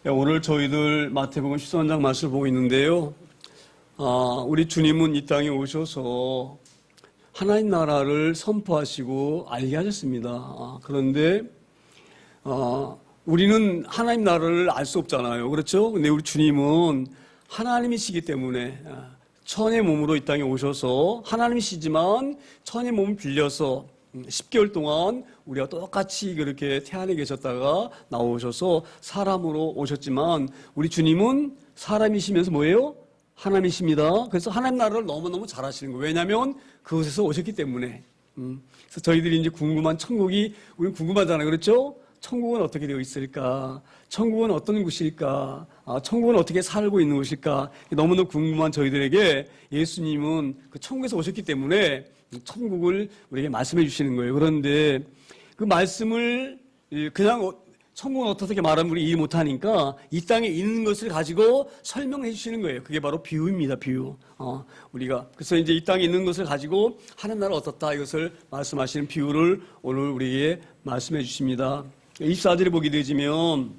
오늘 저희들 마태복음 13장 말씀을 보고 있는데요. 우리 주님은 이 땅에 오셔서 하나님 나라를 선포하시고 알게 하셨습니다. 그런데 우리는 하나님 나라를 알 수 없잖아요. 그렇죠? 근데 우리 주님은 하나님이시기 때문에 천의 몸으로 이 땅에 오셔서 하나님이시지만 천의 몸을 빌려서 10개월 동안 우리가 똑같이 그렇게 태안에 계셨다가 나오셔서 사람으로 오셨지만 우리 주님은 사람이시면서 뭐예요? 하나님이십니다. 그래서 하나님 나라를 너무너무 잘 하시는 거예요. 왜냐하면 그곳에서 오셨기 때문에. 그래서 저희들이 이제 궁금한 천국이, 우리 궁금하잖아요. 그렇죠? 천국은 어떻게 되어 있을까? 천국은 어떤 곳일까? 천국은 어떻게 살고 있는 곳일까? 너무너무 궁금한 저희들에게 예수님은 그 천국에서 오셨기 때문에 천국을 우리에게 말씀해 주시는 거예요. 그런데 그 말씀을 그냥 천국은 어떻게 말하면 우리 이해 못하니까 이 땅에 있는 것을 가지고 설명해 주시는 거예요. 그게 바로 비유입니다. 비유. 우리가 그래서 이제 이 땅에 있는 것을 가지고 하나님 나라 어떻다 이것을 말씀하시는 비유를 오늘 우리에게 말씀해 주십니다. 24절에 보게 되지면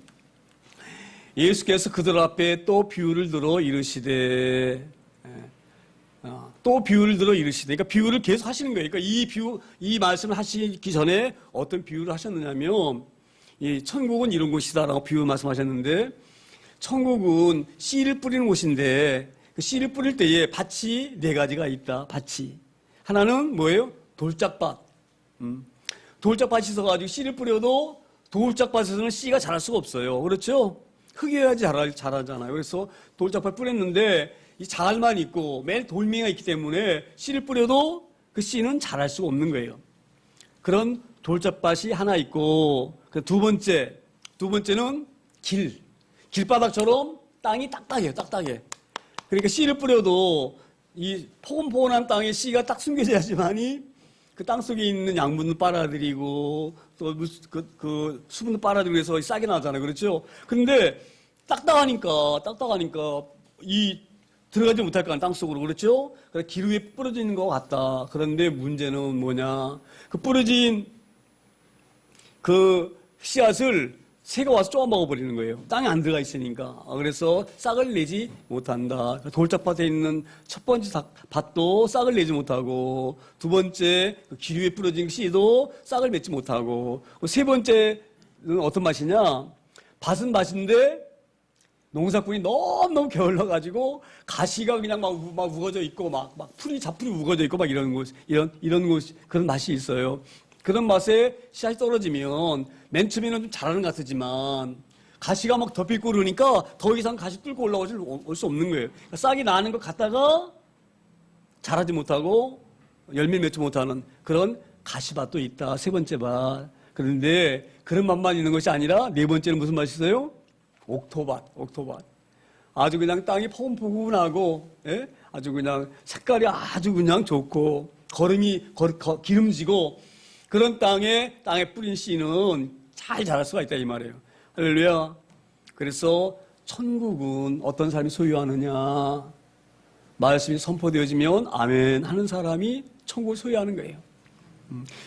예수께서 그들 앞에 또 비유를 들어 이르시되 또 비유를 들어 이르시되, 그러니까 비유를 계속 하시는 거예요. 그러니까 이 말씀을 하시기 전에 어떤 비유를 하셨느냐면, 이 천국은 이런 곳이다라고 비유 말씀하셨는데, 천국은 씨를 뿌리는 곳인데, 그 씨를 뿌릴 때에 밭이 네 가지가 있다. 밭이 하나는 뭐예요? 돌짝밭. 돌짝밭이 있어가지고 씨를 뿌려도 돌짝밭에서는 씨가 자랄 수가 없어요. 그렇죠? 흙이어야지 자라잖아요. 그래서 돌짝밭 뿌렸는데 이 자갈만 있고 매일 돌멩이가 있기 때문에 씨를 뿌려도 그 씨는 자랄 수가 없는 거예요. 그런 돌짝밭이 하나 있고, 두 번째는 길바닥처럼 땅이 딱딱해요. 딱딱해. 그러니까 씨를 뿌려도 이 포근포근한 땅에 씨가 딱 숨겨져야지만이 그 땅 속에 있는 양분도 빨아들이고 또 그 수분도 빨아들이고 해서 싹이 나잖아요. 그렇죠? 근데 딱딱하니까 이 들어가지 못할 거 땅 속으로. 그렇죠? 그래서 길 위에 뿌려져 있는 것 같다. 그런데 문제는 뭐냐? 그 뿌려진 그 씨앗을 새가 와서 쪼아 먹어버리는 거예요. 땅에 안 들어가 있으니까. 그래서 싹을 내지 못한다. 돌짝밭에 있는 첫 번째 밭도 싹을 내지 못하고, 두 번째 길 위에 뿌려진 씨도 싹을 맺지 못하고, 세 번째는 어떤 맛이냐? 밭은 밭인데 농사꾼이 너무너무 게을러가지고 가시가 그냥 막 우거져 있고 자풀이 우거져 있고 이런 곳, 그런 맛이 있어요. 그런 맛에 씨앗이 떨어지면 맨 처음에는 좀 잘하는 것 같지만 가시가 막 덮이고 그러니까 더 이상 가시 뚫고 올라올 수 없는 거예요. 그러니까 싹이 나는 것 같다가 자라지 못하고 열매 맺지 못하는 그런 가시밭도 있다. 세 번째 밭. 그런데 그런 맛만 있는 것이 아니라 네 번째는 무슨 맛이 있어요? 옥토밭. 아주 그냥 땅이 포근포근하고, 예? 아주 그냥 색깔이 아주 그냥 좋고, 기름지고, 그런 땅에 뿌린 씨는 잘 자랄 수가 있다, 이 말이에요. 할렐루야. 그래서 천국은 어떤 사람이 소유하느냐? 말씀이 선포되어지면 아멘 하는 사람이 천국을 소유하는 거예요.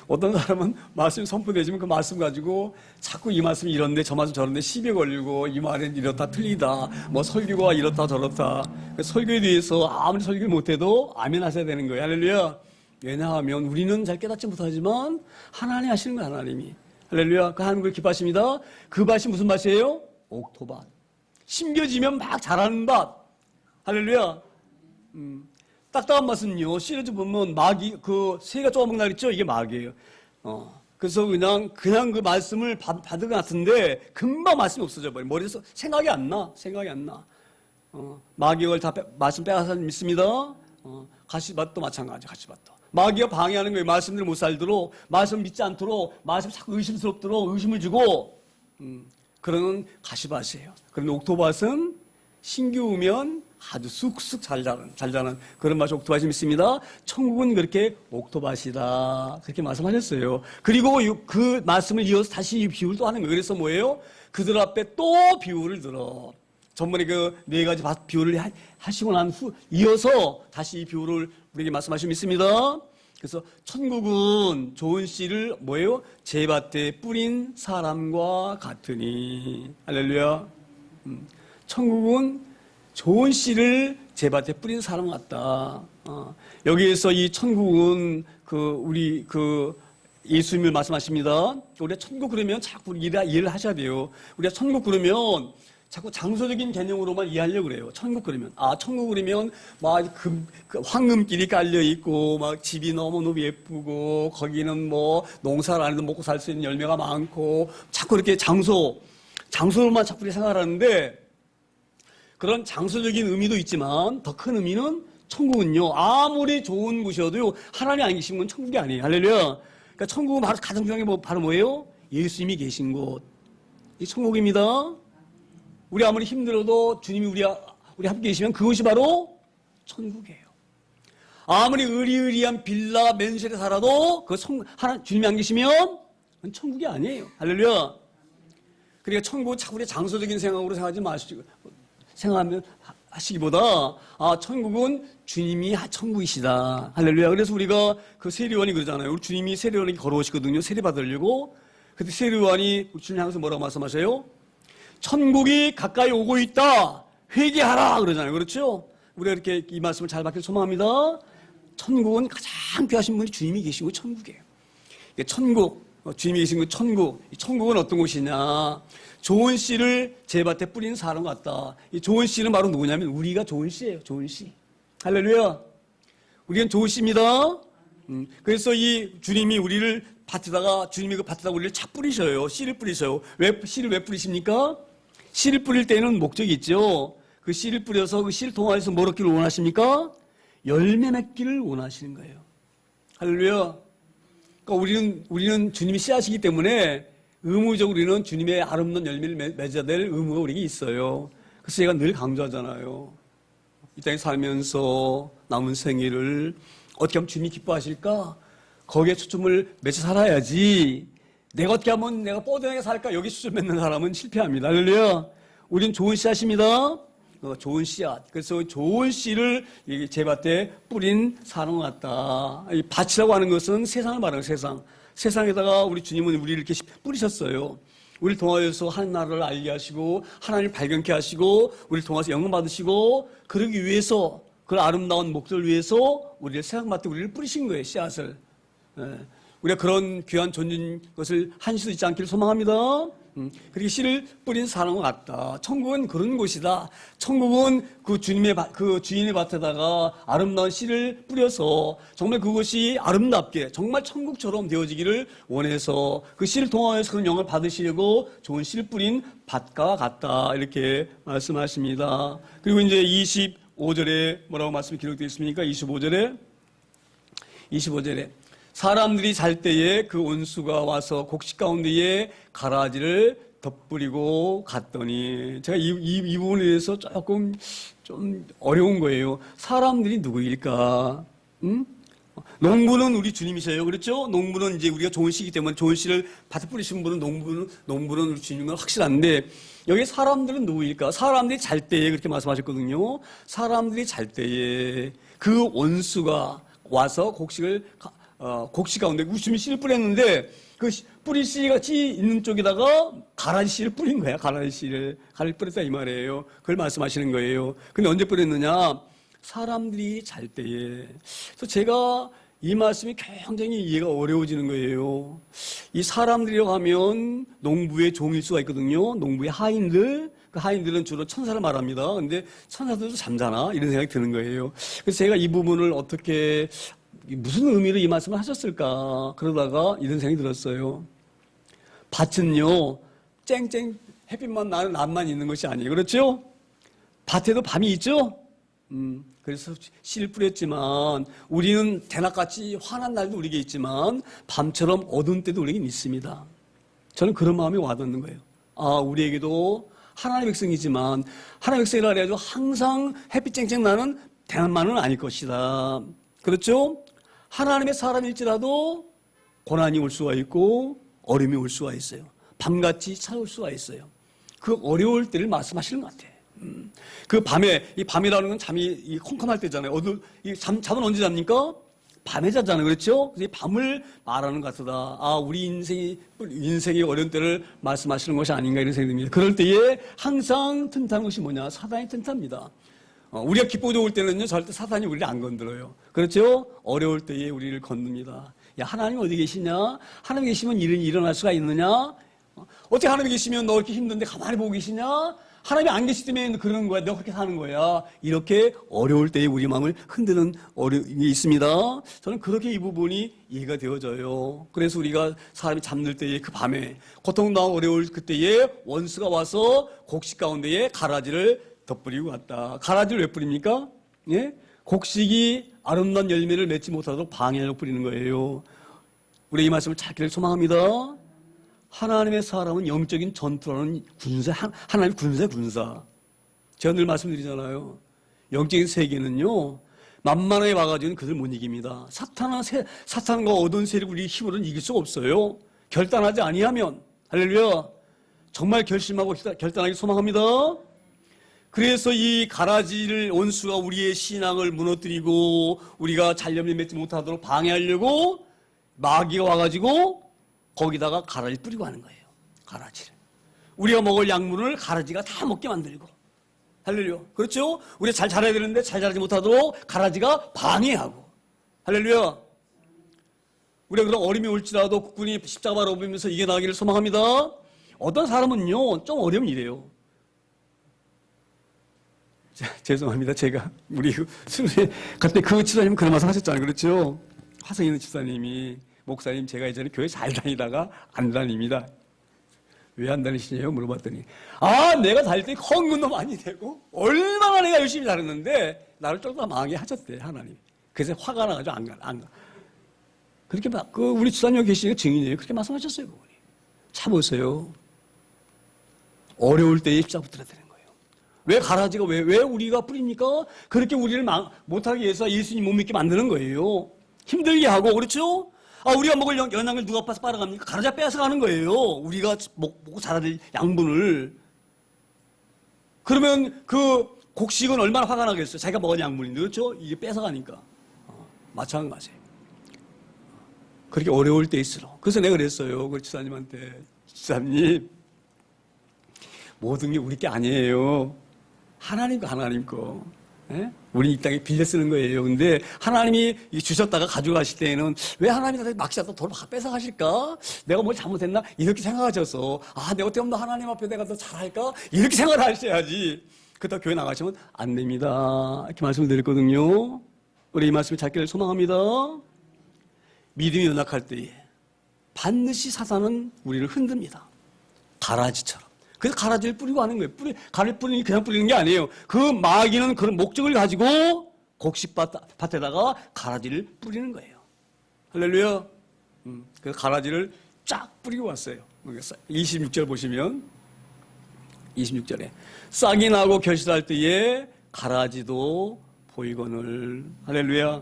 어떤 사람은 말씀이 선포되지면 그 말씀 가지고 자꾸 이 말씀이 이런데 저 말씀 저런데 시비 걸리고 이 말은 이렇다 틀리다 뭐 설교가 이렇다 저렇다. 설교에 대해서 아무리 설교를 못해도 아멘 하셔야 되는 거예요. 할렐루야. 왜냐하면 우리는 잘 깨닫지 못하지만 하나님 하시는 거예요. 하나님이. 할렐루야. 그 하나님을 기뻐하십니다. 그 밭이 무슨 밭이에요? 옥토밭. 심겨지면 막 자라는 밭. 할렐루야. 딱딱한 맛은요, 씨를 보면 새가 쪼아먹는 날 있죠? 이게 마귀예요. 그래서 그냥 그 말씀을 받은 것 같은데, 금방 말씀이 없어져 버려요. 머리에서 생각이 안 나. 마귀가 말씀 빼앗아 믿습니다. 가시밭도 마찬가지, 가시밭도. 마귀가 방해하는 거예요. 말씀대로 못 살도록, 말씀 믿지 않도록, 말씀 자꾸 의심스럽도록 의심을 주고, 그러는 가시밭이에요. 그런데 옥토밭은 신기우면 아주 쑥쑥 잘 자라는 그런 맛이 옥토밭이 있습니다. 천국은 그렇게 옥토밭이다. 그렇게 말씀하셨어요. 그리고 그 말씀을 이어서 다시 이 비유를 또 하는 거예요. 그래서 뭐예요? 그들 앞에 또 비유를 들어. 전번에 그 네 가지 비유를 하시고 난 후 이어서 다시 이 비유를 우리에게 말씀하시고 있습니다. 그래서 천국은 좋은 씨를 뭐예요? 제밭에 뿌린 사람과 같으니. 할렐루야. 천국은 좋은 씨를 제 밭에 뿌린 사람 같다. 여기에서 이 천국은 우리 예수님을 말씀하십니다. 우리가 천국 그러면 자꾸 이해를 하셔야 돼요. 우리가 천국 그러면 자꾸 장소적인 개념으로만 이해하려고 그래요. 천국 그러면. 천국 그러면 막 황금길이 깔려 있고, 막 집이 너무너무 예쁘고, 거기는 뭐 농사를 안 해도 먹고 살 수 있는 열매가 많고, 자꾸 이렇게 장소로만 자꾸 생각하는데, 그런 장소적인 의미도 있지만, 더 큰 의미는 천국은요, 아무리 좋은 곳이어도요, 하나님이 안 계신 건 천국이 아니에요. 할렐루야. 그러니까 천국은 바로 가장 중요한 게 바로 뭐예요? 예수님이 계신 곳. 이 천국입니다. 우리 아무리 힘들어도 주님이 우리 함께 계시면 그것이 바로 천국이에요. 아무리 의리의리한 빌라 맨션에 살아도 주님이 안 계시면 그건 천국이 아니에요. 할렐루야. 그러니까 천국 자꾸 우리 장소적인 생각으로 하시기보다 천국은 주님이 천국이시다. 할렐루야. 그래서 우리가 그 세례요한이 그러잖아요. 우리 주님이 세례요한이 걸어오시거든요. 세례 받으려고. 그때 세례요한이 주님 향해서 뭐라고 말씀하셔요? 천국이 가까이 오고 있다. 회개하라 그러잖아요. 그렇죠? 우리가 이렇게 이 말씀을 잘 받길 소망합니다. 천국은 가장 귀하신 분이 주님이 계신 곳 천국이에요. 천국, 주님이 계신 곳 천국. 이 천국은 어떤 곳이냐? 좋은 씨를 제 밭에 뿌리는 사람 같다. 이 좋은 씨는 바로 누구냐면 우리가 좋은 씨예요. 좋은 씨. 할렐루야. 우리는 좋은 씨입니다. 그래서 이 주님이 우리를 주님이 그 밭에다가 우리를 착 뿌리셔요. 씨를 뿌리셔요. 씨를 왜 뿌리십니까? 씨를 뿌릴 때는 목적이 있죠. 그 씨를 뿌려서 그 씨를 통해서 뭘 얻기를 원하십니까? 열매 맺기를 원하시는 거예요. 할렐루야. 그러니까 우리는 주님이 씨앗이기 때문에 의무적으로 우리는 주님의 아름다운 열매를 맺어야 될 의무가 우리에게 있어요. 그래서 제가 늘 강조하잖아요. 이 땅에 살면서 남은 생애를 어떻게 하면 주님이 기뻐하실까? 거기에 초점을 맺어 살아야지. 내가 어떻게 하면 내가 뻗어나게 살까? 여기 초점 맺는 사람은 실패합니다. 할렐루야. 우리는 좋은 씨앗입니다. 좋은 씨앗. 그래서 좋은 씨를 제 밭에 뿌린 사람 같다. 이 밭이라고 하는 것은 세상을 말하는 세상. 세상에다가 우리 주님은 우리를 이렇게 뿌리셨어요. 우리를 통하여서 하나님 나라를 알게 하시고 하나님을 발견케 하시고 우리를 통해서 영광 받으시고 그러기 위해서 그 아름다운 목적을 위해서 우리를 세상 밭에 우리를 뿌리신 거예요. 씨앗을. 우리가 그런 귀한 존재인 것을 한시도 잊지 않기를 소망합니다. 그렇게 씨를 뿌린 사람과 같다. 천국은 그런 곳이다. 천국은 그 주인의 밭에다가 아름다운 씨를 뿌려서 정말 그것이 아름답게 정말 천국처럼 되어지기를 원해서 그 씨를 통하여서 그런 영을 받으시려고 좋은 씨를 뿌린 밭과 같다. 이렇게 말씀하십니다. 그리고 이제 25절에 뭐라고 말씀이 기록되어 있습니까? 25절에 사람들이 잘 때에 그 원수가 와서 곡식 가운데에 가라지를 덧뿌리고 갔더니 제가 이 부분에 대해서 조금 좀 어려운 거예요. 사람들이 누구일까? 농부는 우리 주님이셔요. 그렇죠? 농부는 이제 우리가 좋은 씨이기 때문에 좋은 씨를 밭에 뿌리신 분은 농부는 우리 주님인 건 확실한데 여기 사람들은 누구일까? 사람들이 잘 때에 그렇게 말씀하셨거든요. 사람들이 잘 때에 그 원수가 와서 곡식 가운데 우심이 씨를 뿌렸는데 그 뿌리 씨가 있는 쪽에다가 가라지 씨를 뿌린 거야. 가라지 씨를 뿌렸다 이 말이에요. 그걸 말씀하시는 거예요. 근데 언제 뿌렸느냐? 사람들이 잘 때에. 그래서 제가 이 말씀이 굉장히 이해가 어려워지는 거예요. 이 사람들이라고 하면 농부의 종일 수가 있거든요. 농부의 하인들. 그 하인들은 주로 천사를 말합니다. 근데 천사들도 잠자나? 이런 생각이 드는 거예요. 그래서 제가 이 부분을 어떻게 무슨 의미로 이 말씀을 하셨을까? 그러다가 이런 생각이 들었어요. 밭은요, 쨍쨍 햇빛만 나는 낮만 있는 것이 아니에요. 그렇죠? 밭에도 밤이 있죠? 그래서 씨를 뿌렸지만, 우리는 대낮같이 환한 날도 우리에게 있지만, 밤처럼 어두운 때도 우리에게 있습니다. 저는 그런 마음이 와닿는 거예요. 우리에게도 하나님의 백성이지만, 하나님의 백성이라 해가지고 항상 햇빛 쨍쨍 나는 대낮만은 아닐 것이다. 그렇죠? 하나님의 사람일지라도 고난이 올 수가 있고 어려움이 올 수가 있어요. 밤같이 찾아올 수가 있어요. 그 어려울 때를 말씀하시는 것 같아요. 그 밤에, 이 밤이라는 건 잠이 컴컴할 때잖아요. 잠은 언제 잡니까? 밤에 자잖아요. 그렇죠? 그래서 밤을 말하는 것 같다. 아, 우리 인생의 어려운 때를 말씀하시는 것이 아닌가 이런 생각이 듭니다. 그럴 때에 항상 튼튼한 것이 뭐냐? 사단이 튼튼합니다. 우리가 기쁘고 좋을 때는요, 절대 사단이 우리를 안 건드려요. 그렇죠? 어려울 때에 우리를 건듭니다. 야, 하나님 어디 계시냐? 하나님 계시면 일은 일어날 수가 있느냐? 어떻게 하나님 계시면 너 이렇게 힘든데 가만히 보고 계시냐? 하나님이 안 계시기 때문에 그러는 거야. 너 그렇게 사는 거야. 이렇게 어려울 때에 우리 마음을 흔드는 어려움이 있습니다. 저는 그렇게 이 부분이 이해가 되어져요. 그래서 우리가 사람이 잠들 때에 그 밤에 고통당하고 어려울 그때에 원수가 와서 곡식 가운데에 가라지를 덧뿌리고 갔다. 가라지를 왜 뿌립니까? 예? 곡식이 아름다운 열매를 맺지 못하도록 방해하려고 뿌리는 거예요. 우리 이 말씀을 찾기를 소망합니다. 하나님의 사람은 영적인 전투라는 군사, 하나님의 군사. 제가 늘 말씀드리잖아요. 영적인 세계는요, 만만하게 와가지고는 그들 못 이깁니다. 사탄과 어두운 세력 우리 힘으로는 이길 수가 없어요. 결단하지 아니하면, 할렐루야. 정말 결심하고 결단하기 소망합니다. 그래서 이 가라지를 원수가 우리의 신앙을 무너뜨리고 우리가 잘 열매 맺지 못하도록 방해하려고 마귀가 와가지고 거기다가 가라지를 뿌리고 하는 거예요. 가라지를. 우리가 먹을 약물을 가라지가 다 먹게 만들고. 할렐루야. 그렇죠? 우리가 잘 자라야 되는데 잘 자라지 못하도록 가라지가 방해하고. 할렐루야. 우리가 그런 어려움이 올지라도 국군이 십자가로 오면서 이겨나가기를 소망합니다. 어떤 사람은요, 좀 어려우면 이래요. 죄송합니다. 제가 우리 수련회 그때 그 집사님 그런 말씀 하셨잖아요. 그렇죠? 화성에 있는 집사님이 목사님 제가 예전에 교회 잘 다니다가 안 다닙니다. 왜 안 다니시냐고 물어봤더니 내가 다닐 때 헌금도 많이 되고 얼마나 내가 열심히 다녔는데 나를 쫓아 망하게 하셨대 하나님. 그래서 화가 나가지고 안 가. 그렇게 막 우리 집사님 계시니까 증인이에요. 그렇게 말씀하셨어요. 그분이. 참으세요. 어려울 때에 십자가 붙들어야 되는 거예요. 왜 가라지가 왜 우리가 뿌립니까? 그렇게 우리를 못하게 해서 예수님 못 믿게 만드는 거예요. 힘들게 하고 그렇죠? 우리가 먹을 영양을 누가 빨아갑니까? 가라지가 뺏어가는 거예요. 우리가 먹고 자라야 될 양분을. 그러면 그 곡식은 얼마나 화가 나겠어요? 자기가 먹은 양분인데 그렇죠? 이게 뺏어가니까. 마찬가지예요. 그렇게 어려울 때일수록. 그래서 내가 그랬어요. 그 지사님한테. 지사님, 모든 게 우리 게 아니에요. 하나님 거. 예? 우리 이 땅에 빌려 쓰는 거예요. 근데 하나님이 주셨다가 가져가실 때에는 왜 하나님이 막시다 돈 뺏어 가실까? 내가 뭘 잘못했나? 이렇게 생각하셔서 내가 어떻게 하면 하나님 앞에 내가 더 잘할까? 이렇게 생각을 하셔야지. 그렇다고 교회 나가시면 안 됩니다. 이렇게 말씀을 드렸거든요. 우리 이 말씀을 찾기를 소망합니다. 믿음이 연약할 때에 반드시 사단은 우리를 흔듭니다. 가라지처럼. 그래서 가라지를 뿌리고 하는 거예요. 가라지 뿌리는 게 그냥 뿌리는 게 아니에요. 그 마귀는 그런 목적을 가지고 곡식밭에다가 가라지를 뿌리는 거예요. 할렐루야. 그래서 가라지를 쫙 뿌리고 왔어요. 26절 보시면 26절에 싹이 나고 결실할 때에 가라지도 보이거늘. 할렐루야.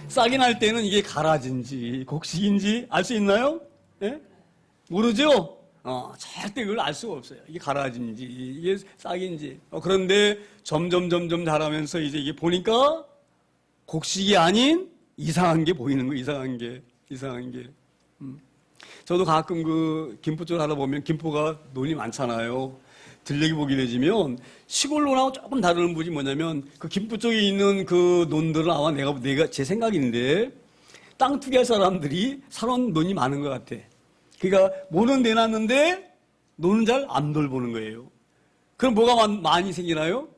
싹이 날 때는 이게 가라지인지 곡식인지 알 수 있나요? 예? 모르죠? 절대 그걸 알 수가 없어요. 이게 가라지인지, 이게 싹인지. 그런데 점점 자라면서 이제 이게 보니까 곡식이 아닌 이상한 게 보이는 거예요. 이상한 게. 저도 가끔 그 김포 쪽 하다 보면 김포가 논이 많잖아요. 들녘이 보게 되지면 시골론하고 조금 다른 부분이 뭐냐면 그 김포 쪽에 있는 그 논들은 아마 내가 제 생각인데 땅 투기할 사람들이 사놓은 논이 많은 것 같아. 그러니까 모는 내놨는데 노는 잘 안 돌보는 거예요. 그럼 뭐가 많이 생기나요?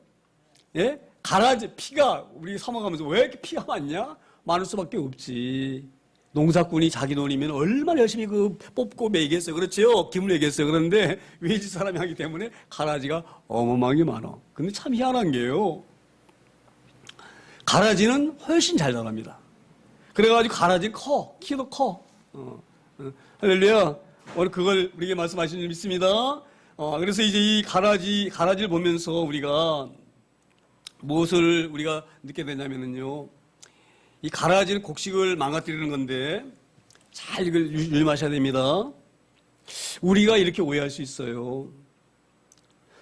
예? 가라지, 피가 우리 섬어가면서 왜 이렇게 피가 많냐? 많을 수밖에 없지. 농사꾼이 자기 돈이면 얼마나 열심히 뽑고 매겠어요. 그렇죠? 기물 매겠어요. 그런데 외지 사람이 하기 때문에 가라지가 어마어마하게 많아. 근데 참 희한한 게요. 가라지는 훨씬 잘 자랍니다. 그래가지고 가라지는 키도 커. 할렐루야. 오늘 그걸 우리에게 말씀하시는 줄 믿습니다. 그래서 이제 이 가라지를 보면서 우리가 무엇을 우리가 느끼게 되냐면요. 이 가라지는 곡식을 망가뜨리는 건데 잘 이걸 유념하셔야 됩니다. 우리가 이렇게 오해할 수 있어요.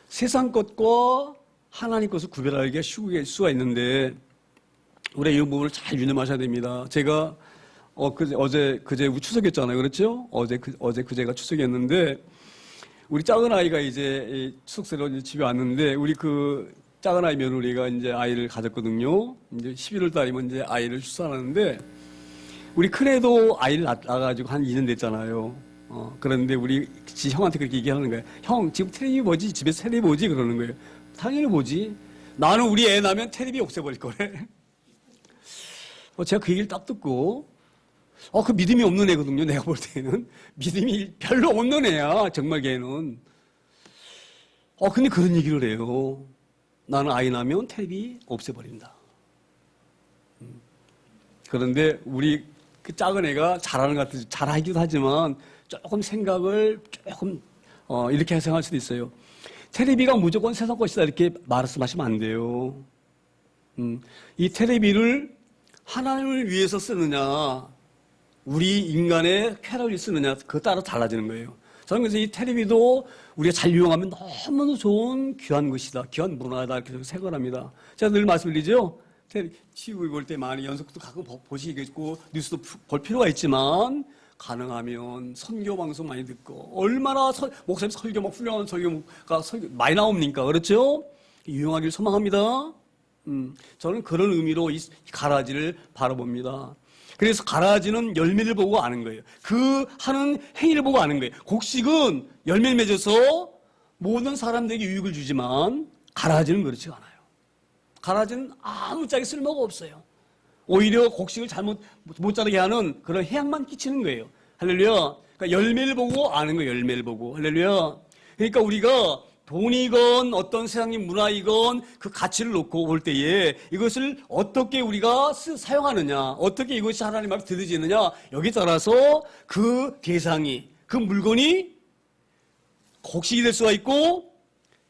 세상 것과 하나님 것을 구별하기가 쉬울 수가 있는데 우리 이런 부분을 잘 유념하셔야 됩니다. 제가 그제 우리 추석이었잖아요. 그렇죠? 그제가 추석이었는데 우리 작은 아이가 이제 추석새로 이제 집에 왔는데 우리 그 작은 아이 며느리가 이제 아이를 가졌거든요. 이제 11월 달이면 이제 아이를 출산하는데 우리 큰애도 아이를 낳아가지고 한 2년 됐잖아요. 그런데 우리 형한테 그렇게 얘기하는 거예요. 형, 지금 텔레비 뭐지? 집에서 텔레비 뭐지? 그러는 거예요. 당연히 뭐지? 나는 우리 애 낳으면 텔레비 없애버릴 거래. 제가 그 얘기를 딱 듣고, 그 믿음이 없는 애거든요. 내가 볼 때는. 믿음이 별로 없는 애야. 정말 걔는. 근데 그런 얘기를 해요. 나는 아이 낳으면 텔레비 없애버린다. 그런데 우리 그 작은 애가 잘하는 것 같아요. 잘하기도 하지만 조금 생각을 조금 이렇게 생각할 수도 있어요. 텔레비가 무조건 세상 것이다 이렇게 말씀하시면 안 돼요. 이 텔레비를 하나님을 위해서 쓰느냐 우리 인간의 쾌락을 쓰느냐 그거 따라 달라지는 거예요. 저는 그래서 이 텔레비도 우리가 잘 이용하면 너무나 좋은 귀한 것이다. 귀한 문화다 이렇게 생각합니다. 제가 늘 말씀드리죠. TV 볼 때 많이 연속도 가끔 보시겠고 뉴스도 볼 필요가 있지만 가능하면 선교 방송 많이 듣고 얼마나 목사님 설교 막 훌륭한 설교가 많이 나옵니까? 그렇죠? 유용하길 소망합니다. 저는 그런 의미로 이 가라지를 바라봅니다. 그래서 가라지는 열매를 보고 아는 거예요. 그 하는 행위를 보고 아는 거예요. 곡식은 열매를 맺어서 모든 사람들에게 유익을 주지만 가라지는 그렇지 않아요. 가라지는 아무짝에 쓸모가 없어요. 오히려 곡식을 잘못 못 자라게 하는 그런 해악만 끼치는 거예요. 할렐루야. 그러니까 열매를 보고 아는 거예요. 열매를 보고. 할렐루야. 그러니까 우리가 돈이건 어떤 세상의 문화이건 그 가치를 놓고 볼 때에 이것을 어떻게 우리가 사용하느냐, 어떻게 이것이 하나님 앞에 드려지느냐 여기에 따라서 그 대상이, 그 물건이 곡식이 될 수가 있고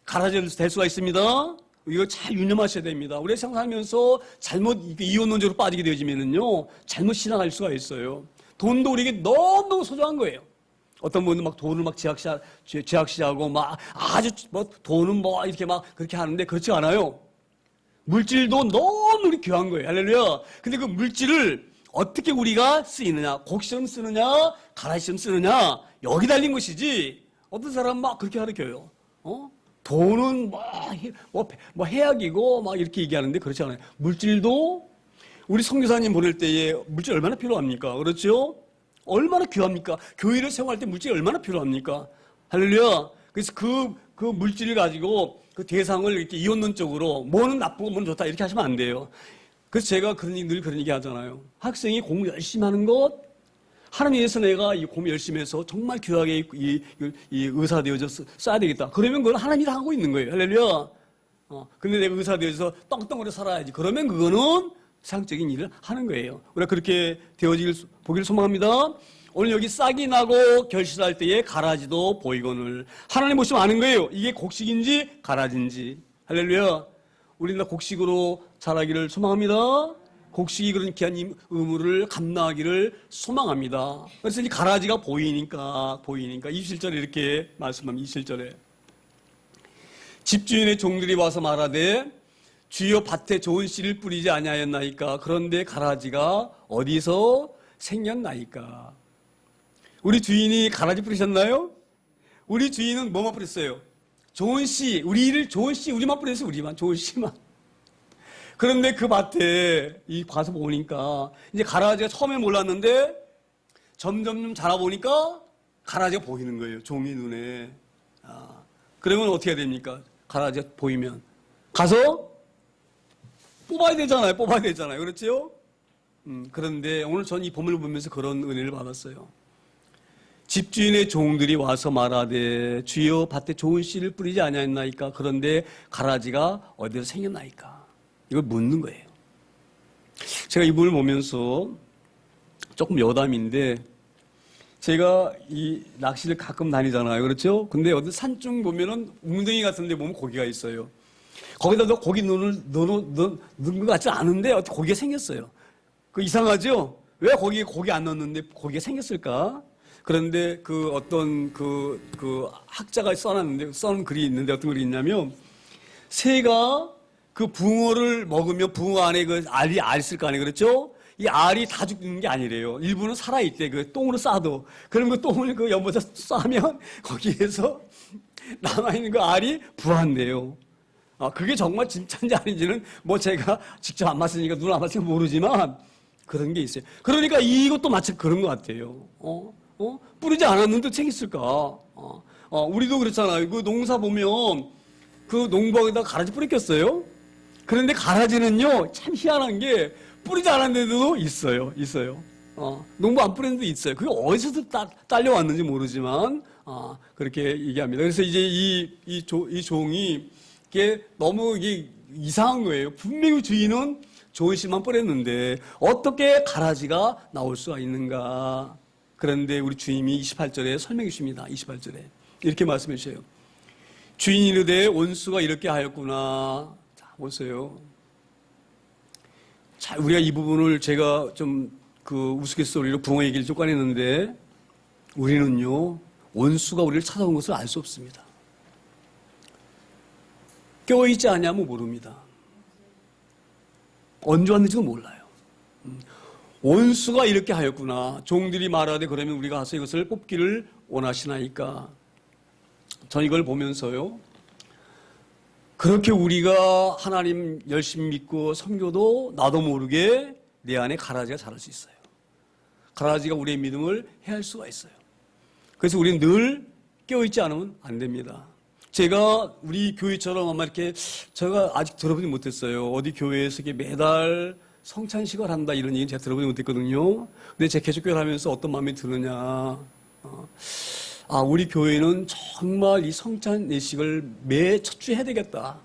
가라지가 될 수가 있습니다. 이거 잘 유념하셔야 됩니다. 우리가 생각하면서 잘못 이혼론적으로 빠지게 되어지면은요, 잘못 신앙할 수가 있어요. 돈도 우리에게 너무너무 소중한 거예요. 어떤 분은 막 돈을 막 제약시하고 막 아주 뭐 돈은 뭐 이렇게 막 그렇게 하는데 그렇지 않아요. 물질도 너무 우리 귀한 거예요. 할렐루야. 근데 그 물질을 어떻게 우리가 쓰이느냐, 곡식처럼 쓰느냐, 가라지처럼 쓰느냐, 여기 달린 것이지. 어떤 사람은 막 그렇게 가르쳐요. 돈은 뭐 해악이고 막 이렇게 얘기하는데 그렇지 않아요. 물질도 우리 선교사님 보낼 때에 물질 얼마나 필요합니까? 그렇죠? 얼마나 귀합니까? 교회를 세워갈 때 물질이 얼마나 필요합니까? 할렐루야. 그래서 그 물질을 가지고 그 대상을 이렇게 이혼론적으로 뭐는 나쁘고 뭐는 좋다 이렇게 하시면 안 돼요. 그래서 제가 늘 그런 얘기 하잖아요. 학생이 공부 열심히 하는 것, 하나님 위해서 내가 이 공부 열심히 해서 정말 귀하게 이 의사 되어서 써야 되겠다. 그러면 그건 하나님이 다 하고 있는 거예요. 할렐루야. 근데 내가 의사 되어서 떵떵거려 살아야지. 그러면 그거는 세상적인 일을 하는 거예요. 우리가 그렇게 보기를 소망합니다. 오늘 여기 싹이 나고 결실할 때에 가라지도 보이거늘. 하나님 보시면 아는 거예요. 이게 곡식인지 가라지인지. 할렐루야. 우리는 곡식으로 자라기를 소망합니다. 곡식이 그런 귀한 의무를 감당하기를 소망합니다. 그래서 이 가라지가 보이니까 27절에 이렇게 말씀합니다. 27절에 집주인의 종들이 와서 말하되 주여 밭에 좋은 씨를 뿌리지 아니하였나이까. 그런데 가라지가 어디서 생겼나이까. 우리 주인이 가라지 뿌리셨나요? 우리 주인은 뭐만 뿌렸어요? 좋은 씨, 좋은 씨 우리만 뿌렸어요. 우리만 좋은 씨만. 그런데 그 밭에 가서 보니까 이제 가라지가 처음에 몰랐는데 점점 자라보니까 가라지가 보이는 거예요. 종이 눈에. 그러면 어떻게 해야 됩니까? 가라지가 보이면 가서 뽑아야 되잖아요. 그렇죠? 그런데 오늘 전 이 본문을 보면서 그런 은혜를 받았어요. 집주인의 종들이 와서 말하되 주여 밭에 좋은 씨를 뿌리지 아니하였나이까. 그런데 가라지가 어디서 생겼나이까. 이걸 묻는 거예요. 제가 이 부분을 보면서 조금 여담인데 제가 이 낚시를 가끔 다니잖아요. 그렇죠? 근데 어디 산중 보면은 웅덩이 같은 데 보면 고기가 있어요. 거기다 고기 눈을 넣은 것 같지 않은데 어떻게 고기가 생겼어요. 그 이상하죠? 왜 거기에 고기 안 넣었는데 고기가 생겼을까? 그런데 그 어떤 그 학자가 써놓은 글이 있는데 어떤 글이 있냐면 새가 그 붕어를 먹으면 붕어 안에 그 알이 있을 거 아니에요. 그렇죠? 이 알이 다 죽는 게 아니래요. 일부는 살아있대. 그 똥으로 싸도. 그럼 그 똥을 그 연못에 싸면 거기에서 남아있는 그 알이 부한대요. 그게 정말 진짜인지 아닌지는 뭐 제가 직접 안 봤으니까 눈 안 봤으니까 모르지만 그런 게 있어요. 그러니까 이것도 마치 그런 것 같아요. 뿌리지 않았는데 책 있을까? 우리도 그렇잖아요. 그 농사 보면 그 농부에다 가라지 뿌렸겠어요? 그런데 가라지는요, 참 희한한 게 뿌리지 않았는데도 있어요. 농부 안 뿌렸는데 있어요. 그게 어디서 딸려왔는지 모르지만, 그렇게 얘기합니다. 그래서 이제 이 종이, 이게 너무 이게 이상한 거예요. 분명히 주인은 좋은 씨만 뿌렸는데, 어떻게 가라지가 나올 수가 있는가. 그런데 우리 주님이 28절에 설명해 주십니다. 28절에. 이렇게 말씀해 주세요. 주인이 이르되 원수가 이렇게 하였구나. 자, 보세요. 자, 우리가 이 부분을 제가 좀 그 우스갯소리로 붕어 얘기를 좀 꺼냈는데, 우리는요, 원수가 우리를 찾아온 것을 알 수 없습니다. 껴있지 않냐면 모릅니다. 언제 왔는지도 몰라요. 원수가 이렇게 하였구나. 종들이 말하되 그러면 우리가 가서 이것을 뽑기를 원하시나이까. 전 이걸 보면서요, 그렇게 우리가 하나님 열심히 믿고 섬겨도 나도 모르게 내 안에 가라지가 자랄 수 있어요. 가라지가 우리의 믿음을 해할 수가 있어요. 그래서 우리는 늘 깨어있지 않으면 안 됩니다. 제가 우리 교회처럼 아마 이렇게 제가 아직 들어보지 못했어요. 어디 교회에서 이렇게 매달 성찬식을 한다 이런 얘기는 제가 들어보지 못했거든요. 근데 제 개척교회를 하면서 어떤 마음이 드느냐. 우리 교회는 정말 이 성찬 예식을 매 첫 주에 해야 되겠다.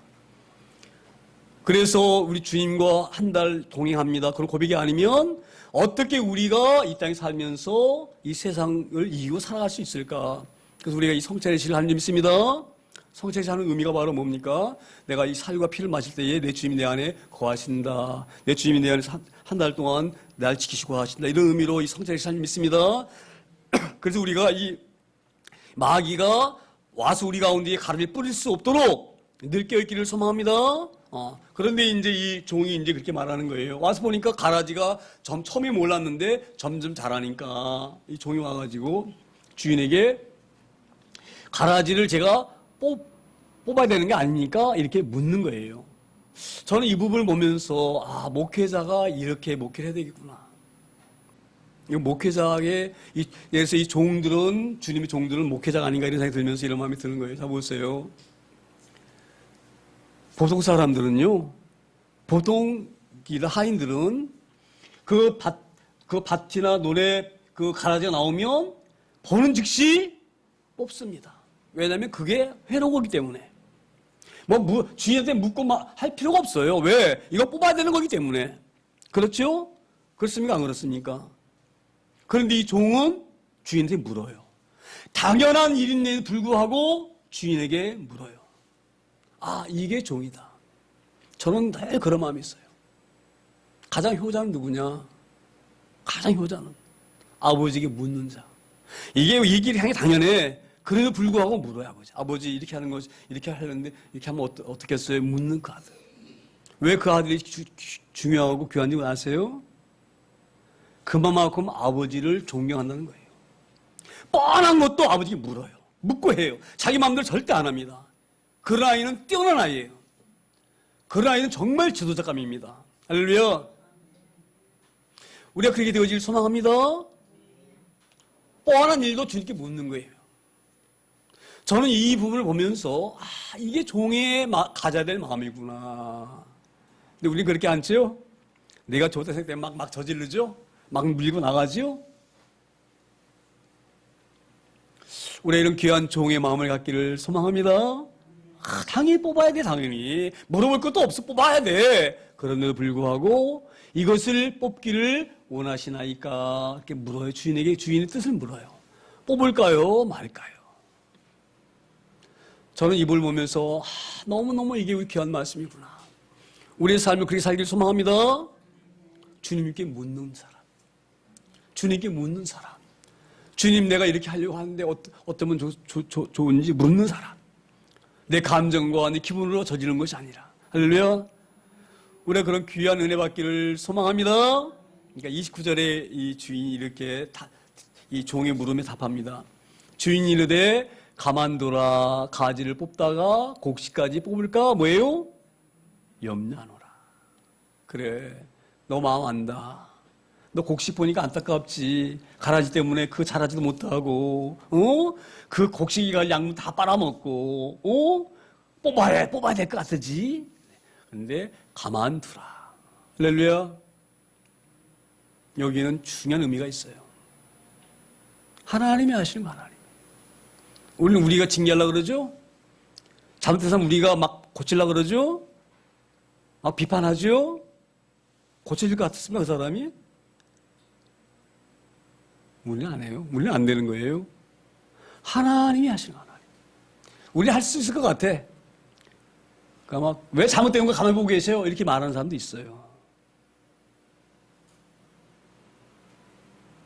그래서 우리 주님과 한 달 동행합니다. 그런 고백이 아니면 어떻게 우리가 이 땅에 살면서 이 세상을 이기고 살아갈 수 있을까? 그래서 우리가 이 성찬 예식을 하는 줄 믿습니다. 성찬 예식을 하는 의미가 바로 뭡니까? 내가 이 살과 피를 마실 때에 내 주님이 내 안에 거하신다. 내 주님이 내 안에 한 달 동안 날 지키시고 하신다. 이런 의미로 이 성찬 예식을 하는 줄 믿습니다. 그래서 우리가 이 마귀가 와서 우리 가운데에 가라지를 뿌릴 수 없도록 늘 깨어있기를 소망합니다. 그런데 이제 이 종이 이제 그렇게 말하는 거예요. 와서 보니까 가라지가 처음에 몰랐는데 점점 자라니까 이 종이 와가지고 주인에게 가라지를 제가 뽑아야 되는 게 아닙니까? 이렇게 묻는 거예요. 저는 이 부분을 보면서 목회자가 이렇게 목회를 해야 되겠구나. 이 목회자의 그래서 이 종들은 주님의 종들은 목회자가 아닌가 이런 생각이 들면서 이런 마음이 드는 거예요. 자 보세요. 보통 사람들은요, 보통 하인들은 그 밭이나 논에 그 가라지가 나오면 보는 즉시 뽑습니다. 왜냐하면 그게 회로고기 때문에. 주인한테 묻고 할 필요가 없어요. 왜? 이거 뽑아야 되는 거기 때문에. 그렇죠? 그렇습니까? 안 그렇습니까? 그런데 이 종은 주인한테 물어요. 당연한 일인데도 불구하고 주인에게 물어요. 이게 종이다. 저는 늘 그런 마음이 있어요. 가장 효자는 누구냐? 가장 효자는 아버지에게 묻는 자. 이게 이 길이 향이 당연해. 그래도 불구하고 물어요, 아버지. 아버지 이렇게 하는 것이 이렇게 하려는데 이렇게 하면 어떻겠어요? 묻는 그 아들. 왜 그 아들이 중요하고 귀한지 아세요? 그만큼 아버지를 존경한다는 거예요. 뻔한 것도 아버지에게 물어요. 묻고 해요. 자기 마음대로 절대 안 합니다. 그런 아이는 뛰어난 아이예요. 그런 아이는 정말 지도자감입니다. 할렐루야. 우리가 그렇게 되어질 소망합니다. 뻔한 일도 주님께 묻는 거예요. 저는 이 부분을 보면서 이게 종의 가져야 될 마음이구나. 근데 우리는 그렇게 않죠? 내가 조대생 때 막 저지르죠? 막 밀고 나가죠? 우리가 이런 귀한 종의 마음을 갖기를 소망합니다. 당연히 뽑아야 돼, 당연히. 물어볼 것도 없어, 뽑아야 돼. 그런데도 불구하고 이것을 뽑기를 원하시나이까? 이렇게 물어요. 주인에게 주인의 뜻을 물어요. 뽑을까요? 말까요? 저는 이걸 보면서 너무너무 이게 우리 귀한 말씀이구나. 우리의 삶을 그렇게 살기를 소망합니다. 주님께 묻는 사람. 주님께 묻는 사람. 주님 내가 이렇게 하려고 하는데 어쩌면 좋은지 묻는 사람. 내 감정과 내 기분으로 저지른 것이 아니라. 할렐루야. 우리가 그런 귀한 은혜 받기를 소망합니다. 그러니까 29절에 이 주인이 이렇게 이 종의 물음에 답합니다. 주인이 이르되 가만둬라. 가지를 뽑다가 곡식까지 뽑을까? 뭐예요? 염려하노라. 그래, 너 마음 안다. 너 곡식 보니까 안타깝지. 가라지 때문에 그 자라지도 못하고, 그 곡식이 갈 양분 다 빨아먹고, 뽑아야 될 것 같으지. 근데 가만두라. 할렐루야. 여기는 중요한 의미가 있어요. 하나님이 하시는 하나님. 우리는 우리가 징계하려고 그러죠? 잘못해서 우리가 막 고치려고 그러죠? 막 비판하죠? 고쳐질 것 같았습니까, 그 사람이? 우리는 안 해요. 우리는 안 되는 거예요. 하나님이 하시는 하나님. 우리는 할 수 있을 것 같아. 그러니까 막, 왜 잘못된 거 가만히 보고 계세요? 이렇게 말하는 사람도 있어요.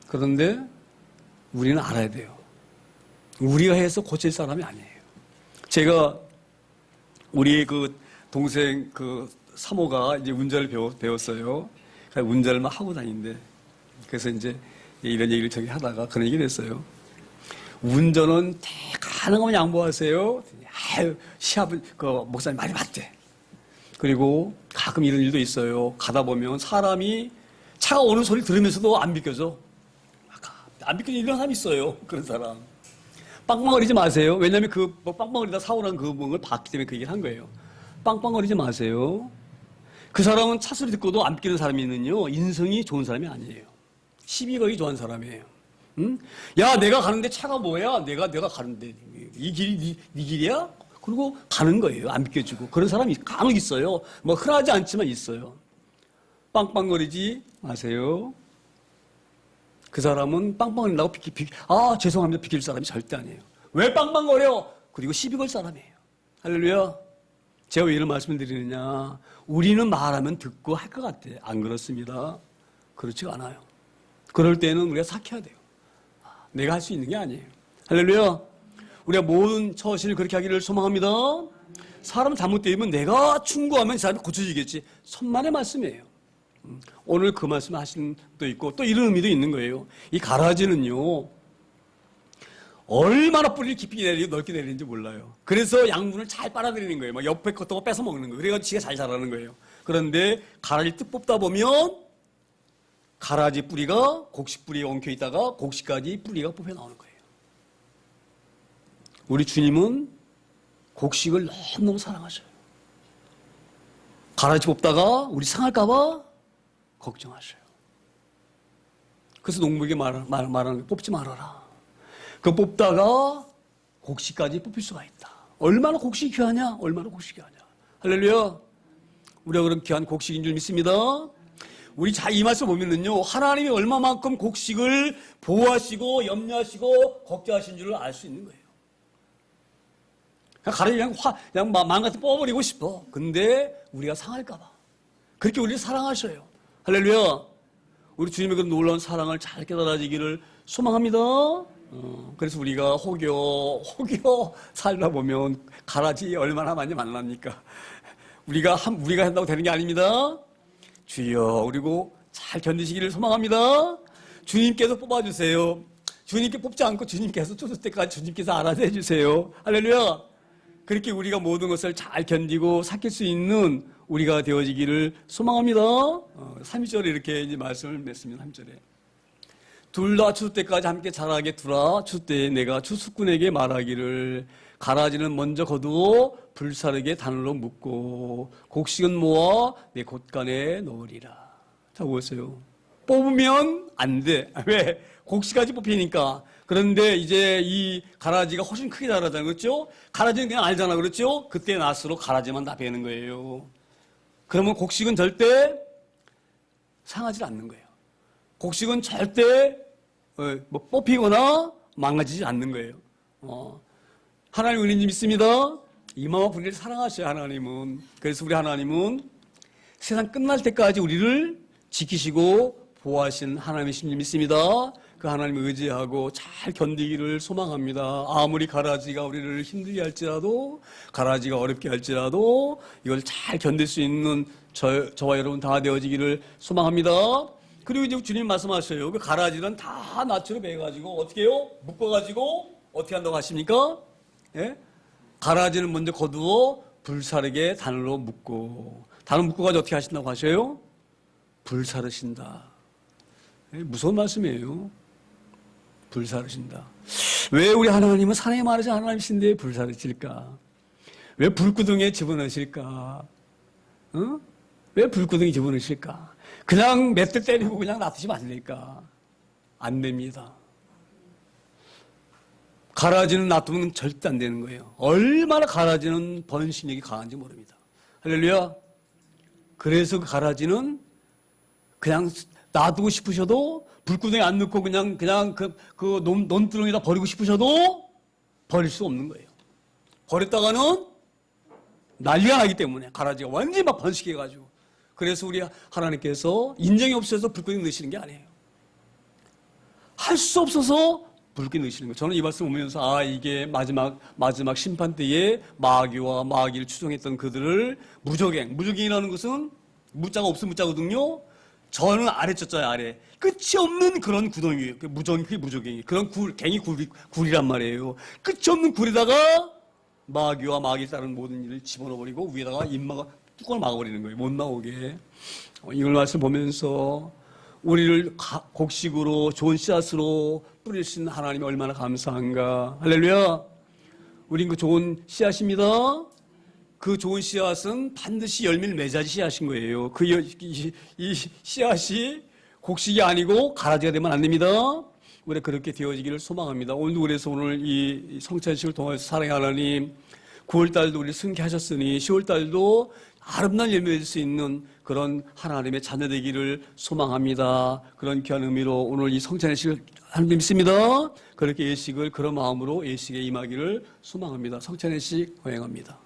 그런데 우리는 알아야 돼요. 우리가 해서 고칠 사람이 아니에요. 제가 우리 그 동생 그 사모가 이제 운전을 배웠어요. 운전을 막 하고 다니는데 그래서 이제 이런 얘기를 저기 하다가 그런 얘기를 했어요. 운전은 가능하면 양보하세요. 아유, 시합을 그 목사님 많이 봤대. 그리고 가끔 이런 일도 있어요. 가다 보면 사람이 차가 오는 소리 들으면서도 안 비켜줘. 안 비켜주는 이런 사람이 있어요. 그런 사람. 빵빵거리지 마세요. 왜냐하면 그 빵빵거리다 사고난 그 걸 봤기 때문에 그 얘기를 한 거예요. 빵빵거리지 마세요. 그 사람은 차 소리 듣고도 안 비키는 사람이면요 인성이 좋은 사람이 아니에요. 시비 걸기 좋아하는 사람이에요. 응? 야, 내가 가는데 차가 뭐야? 내가 가는데 이 길이 네 길이야? 그리고 가는 거예요. 안 비켜주고. 그런 사람이 간혹 있어요. 뭐 흔하지 않지만 있어요. 빵빵거리지 마세요. 그 사람은 빵빵거린다고 죄송합니다. 비킬 사람이 절대 아니에요. 왜 빵빵거려? 그리고 시비 걸 사람이에요. 할렐루야. 제가 왜 이런 말씀을 드리느냐. 우리는 말하면 듣고 할 것 같아. 안 그렇습니다. 그렇지가 않아요. 그럴 때는 우리가 삭혀야 돼요. 내가 할 수 있는 게 아니에요. 할렐루야. 우리가 모든 처신을 그렇게 하기를 소망합니다. 사람 잘못되면 내가 충고하면 이 사람이 고쳐지겠지. 천만의 말씀이에요. 오늘 그 말씀 하시는 분도 있고 또 이런 의미도 있는 거예요. 이 가라지는요 얼마나 뿌리를 깊이 내리고 넓게 내리는지 몰라요. 그래서 양분을 잘 빨아들이는 거예요. 막 옆에 것도 뺏어 먹는 거예요. 그래가지고 지가 잘 자라는 거예요. 그런데 가라지 뜯 뽑다 보면 가라지 뿌리가 곡식 뿌리에 엉켜 있다가 곡식까지 뿌리가 뽑혀 나오는 거예요. 우리 주님은 곡식을 너무너무 사랑하셔요. 가라지 뽑다가 우리 상할까 봐 걱정하셔요. 그래서 농부에게 말하는 거 뽑지 말아라. 그 뽑다가 곡식까지 뽑힐 수가 있다. 얼마나 곡식이 귀하냐? 얼마나 곡식이 귀하냐? 할렐루야. 우리가 그런 귀한 곡식인 줄 믿습니다. 우리 이 말씀 보면은요, 하나님이 얼마만큼 곡식을 보호하시고 염려하시고 걱정하신 줄을 알 수 있는 거예요. 그냥 마음 같은 뽑아버리고 싶어. 근데 우리가 상할까봐. 그렇게 우리를 사랑하셔요. 할렐루야. 우리 주님의 그런 놀라운 사랑을 잘 깨달아지기를 소망합니다. 그래서 우리가 혹여 살다 보면 가라지 얼마나 많이 만납니까? 우리가 한다고 되는 게 아닙니다. 주여, 그리고 잘 견디시기를 소망합니다. 주님께서 뽑아주세요. 주님께 뽑지 않고 주님께서 쫓을 때까지 주님께서 알아서 해주세요. 할렐루야. 그렇게 우리가 모든 것을 잘 견디고 삭힐 수 있는 우리가 되어지기를 소망합니다. 3절에 이렇게 이제 말씀을 맺습니다. 3절에. 둘 다 추수 때까지 함께 자라게 두라. 추수 때에 내가 추수꾼에게 말하기를 가라지는 먼저 거두어 불사르게 단으로 묶고 곡식은 모아 내 곳간에 넣으리라. 자, 보세요. 뽑으면 안 돼. 왜? 곡식까지 뽑히니까. 그런데 이제 이 가라지가 훨씬 크게 자라잖아요. 그렇죠? 가라지는 그냥 알잖아. 그렇죠? 그때 나스록 가라지만 다 베는 거예요. 그러면 곡식은 절대 상하지 않는 거예요. 곡식은 절대 뭐 뽑히거나 망가지지 않는 거예요. 하나님 은혜님 믿습니다. 이마와 우리를 사랑하셔요. 하나님은. 그래서 우리 하나님은 세상 끝날 때까지 우리를 지키시고 보호하시는 하나님이신 줄 믿습니다. 그 하나님을 의지하고 잘 견디기를 소망합니다. 아무리 가라지가 우리를 힘들게 할지라도, 가라지가 어렵게 할지라도 이걸 잘 견딜 수 있는 저와 여러분 다 되어지기를 소망합니다. 그리고 이제 주님 말씀하셔요. 그 가라지는 다 낫으로 매가지고 어떻게 해요? 묶어가지고 어떻게 한다고 하십니까? 예? 가라지는 먼저 거두어 불사르게 단으로 묶고, 단을 묶어가지고 어떻게 하신다고 하셔요? 불사르신다. 예? 무서운 말씀이에요. 불사르신다. 왜 우리 하나님은 사랑의 많으신 하나님이신데 불사르실까? 왜 불구덩이에 집어넣으실까? 어? 왜 불구덩이에 집어넣으실까? 그냥 몇 대 때리고 그냥 놔두시면 안 될까? 안 됩니다. 가라지는 놔두면 절대 안 되는 거예요. 얼마나 가라지는 번식력이 강한지 모릅니다. 할렐루야. 그래서 그 가라지는 그냥 놔두고 싶으셔도 불구덩이 안 넣고 그냥 그 논두렁에다 버리고 싶으셔도 버릴 수 없는 거예요. 버렸다가는 난리가 나기 때문에 가라지가 완전히 막 번식해가지고. 그래서 우리 하나님께서 인정이 없어서 불구덩이 넣으시는 게 아니에요. 할 수 없어서 불구덩이 넣으시는 거예요. 저는 이 말씀 보면서 이게 마지막 심판 때에 마귀와 마귀를 추종했던 그들을 무적행이라는 것은 무자가 없으면 무자거든요. 저는 아래 쳤자요, 아래. 끝이 없는 그런 구덩이에요. 그게 무적행이. 그런 굴이란 말이에요. 끝이 없는 굴에다가 마귀와 마귀에 따른 모든 일을 집어넣어버리고 위에다가 뚜껑을 막아버리는 거예요. 못 나오게. 이걸 말씀 보면서 우리를 곡식으로 좋은 씨앗으로 뿌릴 수 있는 하나님이 얼마나 감사한가. 할렐루야. 우린 그 좋은 씨앗입니다. 그 좋은 씨앗은 반드시 열매를 맺어야지 씨앗인 거예요. 이 씨앗이 곡식이 아니고 가라지가 되면 안 됩니다. 우리 그렇게 되어지기를 소망합니다. 그래서 오늘 이 성찬식을 통해서 사랑의 하나님, 9월달도 우리 승계하셨으니 10월달도 아름다운 열매 맺을 수 있는 그런 하나님의 자녀 되기를 소망합니다. 그런 귀한 의미로 오늘 이 성찬식을 하는 데 믿습니다. 그렇게 예식을 그런 마음으로 예식에 임하기를 소망합니다. 성찬식 거행합니다.